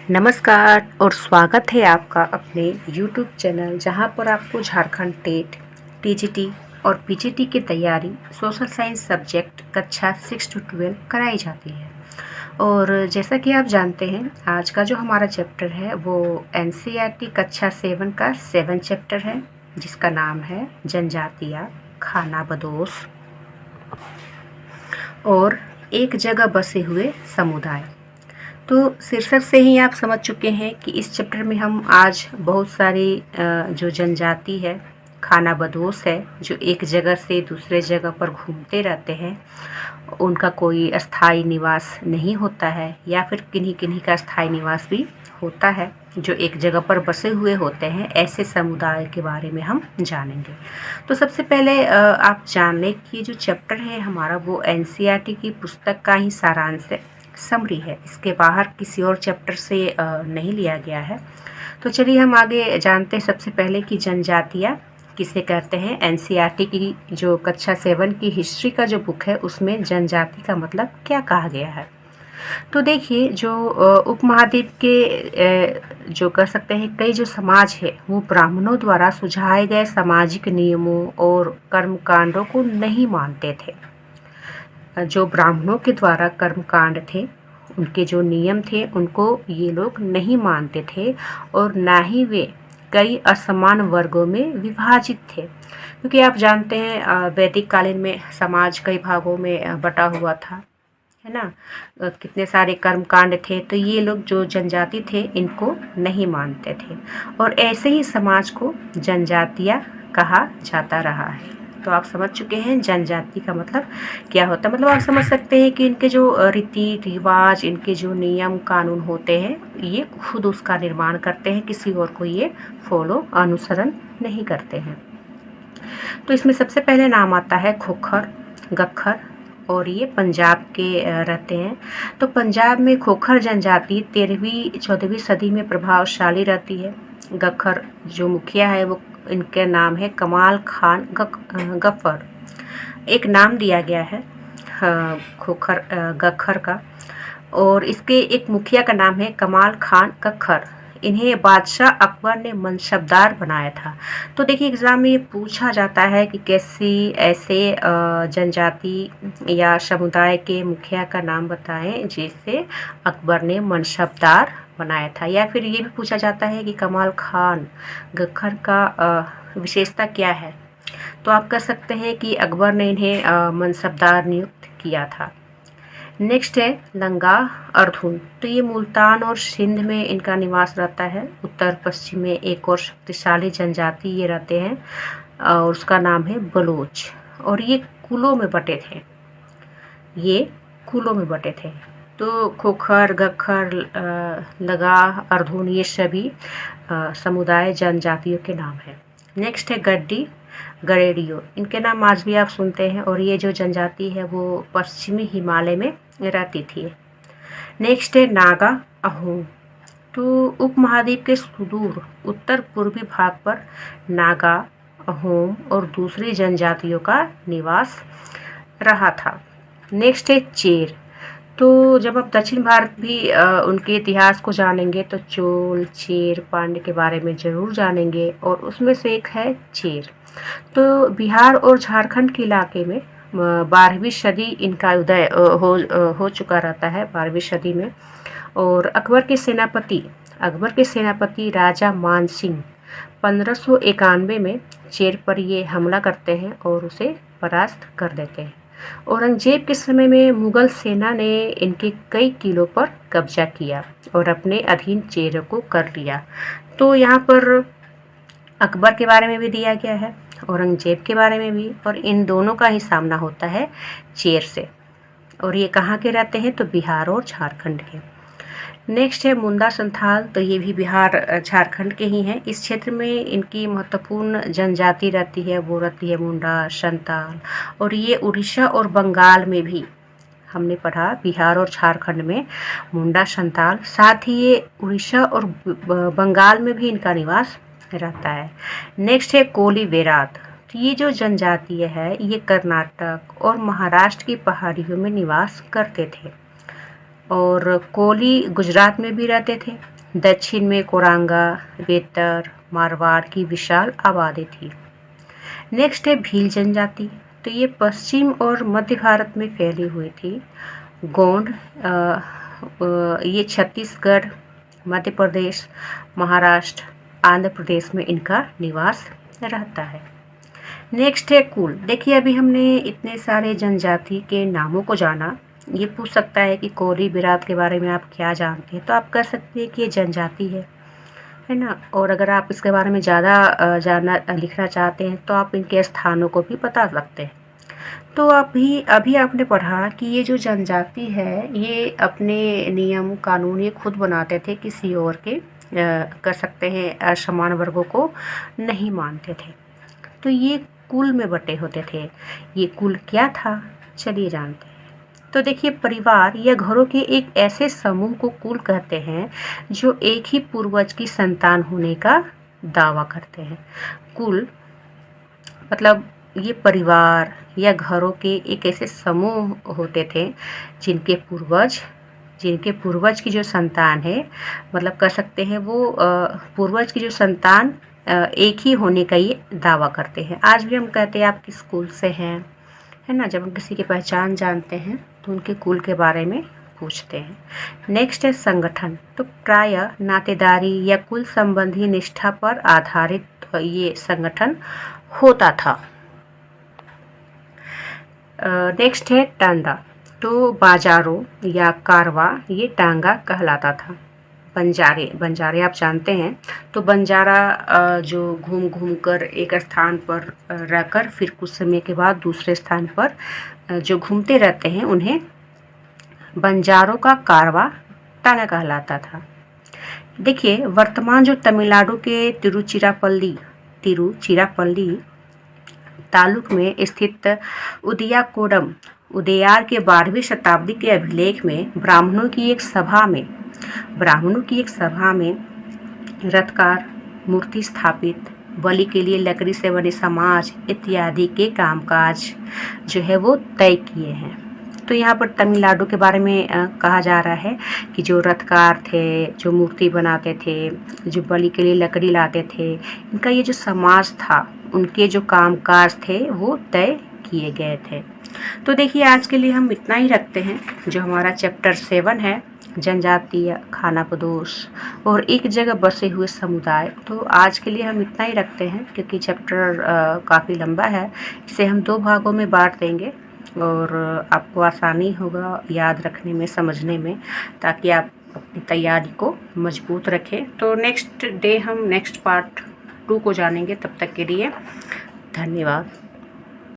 नमस्कार और स्वागत है आपका अपने YouTube चैनल जहां पर आपको झारखंड टेट, टीजीटी और पीजीटी की तैयारी सोशल साइंस सब्जेक्ट कक्षा 6 to 12 कराई जाती है। और जैसा कि आप जानते हैं आज का जो हमारा चैप्टर है वो एनसीईआरटी कक्षा 7 का 7 चैप्टर है जिसका नाम है जनजातियाँ, खाना बदोश और एक जगह बसे हुए समुदाय। तो शीर्षक से ही आप समझ चुके हैं कि इस चैप्टर में हम आज बहुत सारी जो जनजाति है, खाना बदोश है, जो एक जगह से दूसरे जगह पर घूमते रहते हैं, उनका कोई अस्थाई निवास नहीं होता है या फिर किन्हीं किन्हीं का अस्थाई निवास भी होता है, जो एक जगह पर बसे हुए होते हैं, ऐसे समुदाय के बारे में हम जानेंगे। तो सबसे पहले आप जान लें कि जो चैप्टर है हमारा वो एनसीईआरटी की पुस्तक का ही सारांश है, समरी है, इसके बाहर किसी और चैप्टर से नहीं लिया गया है। तो चलिए हम आगे जानते हैं सबसे पहले कि जनजातियाँ किसे कहते हैं। एनसीईआरटी की जो कक्षा 7 की हिस्ट्री का जो बुक है उसमें जनजाति का मतलब क्या कहा गया है। तो देखिए जो उपमहाद्वीप के जो कह सकते हैं कई जो समाज है वो ब्राह्मणों द्वारा सुझाए गए सामाजिक नियमों और कर्मकांडों को नहीं मानते थे। जो ब्राह्मणों के द्वारा कर्मकांड थे, उनके जो नियम थे उनको ये लोग नहीं मानते थे और ना ही वे कई असमान वर्गों में विभाजित थे, क्योंकि आप जानते हैं वैदिक कालीन में समाज कई भागों में बटा हुआ था, है ना। कितने सारे कर्मकांड थे, तो ये लोग जो जनजाति थे इनको नहीं मानते थे और ऐसे ही समाज को जनजातियाँ कहा जाता रहा है। तो आप समझ चुके हैं जनजाति का मतलब क्या होता है। मतलब आप समझ सकते हैं कि इनके जो रीति रिवाज, इनके जो नियम कानून होते हैं, ये खुद उसका निर्माण करते हैं, किसी और को ये फॉलो अनुसरण नहीं करते हैं। तो इसमें सबसे पहले नाम आता है खोखर, गखर, और ये पंजाब के रहते हैं। तो पंजाब में खोखर जनजाति 13वीं-14वीं सदी में प्रभावशाली रहती है। गखर जो मुखिया है वो इनके नाम है कमाल खान गफ्फर। एक नाम दिया गया है खोखर गखर का, और इसके एक मुखिया का नाम है कमाल खान गखर। इन्हें बादशाह अकबर ने मनसबदार बनाया था। तो देखिए एग्ज़ाम में ये पूछा जाता है कि कैसी ऐसे जनजाति या समुदाय के मुखिया का नाम बताएं जिसे अकबर ने मनसबदार बनाया था, या फिर ये भी पूछा जाता है कि कमाल खान गखर का विशेषता क्या है। तो आप कह सकते हैं कि अकबर ने इन्हें मनसबदार नियुक्त किया था। नेक्स्ट है लंगा अर्धुन। तो ये मुल्तान और सिंध में इनका निवास रहता है। उत्तर पश्चिम में एक और शक्तिशाली जनजाति ये रहते हैं और उसका नाम है बलोच, और ये कुलों में बटे थे। ये कुलों में बटे थे। तो खोखर, गखर, लगा, अर्धुन ये सभी समुदाय जनजातियों के नाम हैं। नेक्स्ट है गड्डी, गरेडियो। इनके नाम आज भी आप सुनते हैं और ये जो जनजाति है वो पश्चिमी हिमालय में रहती थी। नेक्स्ट है नागा, अहोम। तो उपमहाद्वीप के सुदूर उत्तर पूर्वी भाग पर नागा, अहोम और दूसरी जनजातियों का निवास रहा था। नेक्स्ट है चेर। तो जब आप दक्षिण भारत भी उनके इतिहास को जानेंगे तो चोल, चेर, पांड्य के बारे में ज़रूर जानेंगे, और उसमें से एक है चेर। तो बिहार और झारखंड के इलाके में 12वीं सदी इनका उदय हो चुका रहता है, 12वीं सदी में। और अकबर के सेनापति राजा मान सिंह 1591 में चेर पर ये हमला करते हैं और उसे परास्त कर देते हैं। औरंगजेब के समय में मुगल सेना ने इनके कई किलों पर कब्जा किया और अपने अधीन चेरों को कर लिया। तो यहाँ पर अकबर के बारे में भी दिया गया है, औरंगजेब के बारे में भी, और इन दोनों का ही सामना होता है चेर से। और ये कहाँ के रहते हैं तो बिहार और झारखंड के। नेक्स्ट है मुंडा संथाल। तो ये भी बिहार झारखंड के ही हैं। इस क्षेत्र में इनकी महत्वपूर्ण जनजाति रहती है, वो रहती है मुंडा संथाल, और ये उड़ीसा और बंगाल में भी हमने पढ़ा, बिहार और झारखंड में मुंडा संथाल, साथ ही ये उड़ीसा और बंगाल में भी इनका निवास रहता है। नेक्स्ट है कोली बेरात। तो ये जो जनजाति है ये कर्नाटक और महाराष्ट्र की पहाड़ियों में निवास करते थे, और कोली गुजरात में भी रहते थे। दक्षिण में कोरांगा, बेतर, मारवाड़ की विशाल आबादी थी। नेक्स्ट है भील जनजाति। तो ये पश्चिम और मध्य भारत में फैली हुई थी। गोंड, ये छत्तीसगढ़, मध्य प्रदेश, महाराष्ट्र, आंध्र प्रदेश में इनका निवास रहता है। नेक्स्ट है कुल। देखिए अभी हमने इतने सारे जनजाति के नामों को जाना। ये पूछ सकता है कि कोली बिरात के बारे में आप क्या जानते हैं, तो आप कह सकते हैं कि ये जनजाति है ना। और अगर आप इसके बारे में ज़्यादा जानना लिखना चाहते हैं तो आप इनके स्थानों को भी बता सकते हैं। तो अभी आपने पढ़ा कि ये जो जनजाति है ये अपने नियम कानून ये खुद बनाते थे, किसी और के कर सकते हैं असमान वर्गों को नहीं मानते थे। तो ये कुल में बटे होते थे। ये कुल क्या था, चलिए जानते हैं। तो देखिए परिवार या घरों के एक ऐसे समूह को कुल कहते हैं जो एक ही पूर्वज की संतान होने का दावा करते हैं। कुल मतलब ये परिवार या घरों के एक ऐसे समूह होते थे जिनके पूर्वज की जो संतान है, मतलब कह सकते हैं वो पूर्वज की जो संतान एक ही होने का ये दावा करते हैं। आज भी हम कहते हैं आप किस कुल से हैं, है ना। जब हम किसी की पहचान जानते हैं तो उनके कुल के बारे में पूछते हैं। नेक्स्ट है संगठन। तो प्रायः नातेदारी या कुल संबंधी निष्ठा पर आधारित ये संगठन होता था। नेक्स्ट है टांडा। तो बाजारों या कारवा ये टांगा कहलाता था। बंजारे आप जानते हैं। तो बंजारा जो घूम घूम कर एक स्थान पर रहकर फिर कुछ समय के बाद दूसरे स्थान पर जो घूमते रहते हैं उन्हें बंजारों का कारवा टांगा कहलाता था। देखिए वर्तमान जो तमिलनाडु के तिरुचिरापल्ली तालुक में स्थित उदयार के 12वीं शताब्दी के अभिलेख में ब्राह्मणों की एक सभा में रथकार, मूर्ति स्थापित, बलि के लिए लकड़ी से बने समाज इत्यादि के कामकाज जो है वो तय किए हैं। तो यहाँ पर तमिलनाडु के बारे में कहा जा रहा है कि जो रथकार थे, जो मूर्ति बनाते थे, जो बलि के लिए लकड़ी लाते थे, इनका ये जो समाज था, उनके जो कामकाज थे वो तय किए गए थे। तो देखिए आज के लिए हम इतना ही रखते हैं। जो हमारा चैप्टर 7 है जनजातीय खानाबदोश और एक जगह बसे हुए समुदाय, तो आज के लिए हम इतना ही रखते हैं क्योंकि चैप्टर काफ़ी लंबा है। इसे हम 2 भागों में बांट देंगे और आपको आसानी होगा याद रखने में, समझने में, ताकि आप अपनी तैयारी को मजबूत रखें। तो नेक्स्ट डे हम नेक्स्ट पार्ट 2 को जानेंगे। तब तक के लिए धन्यवाद।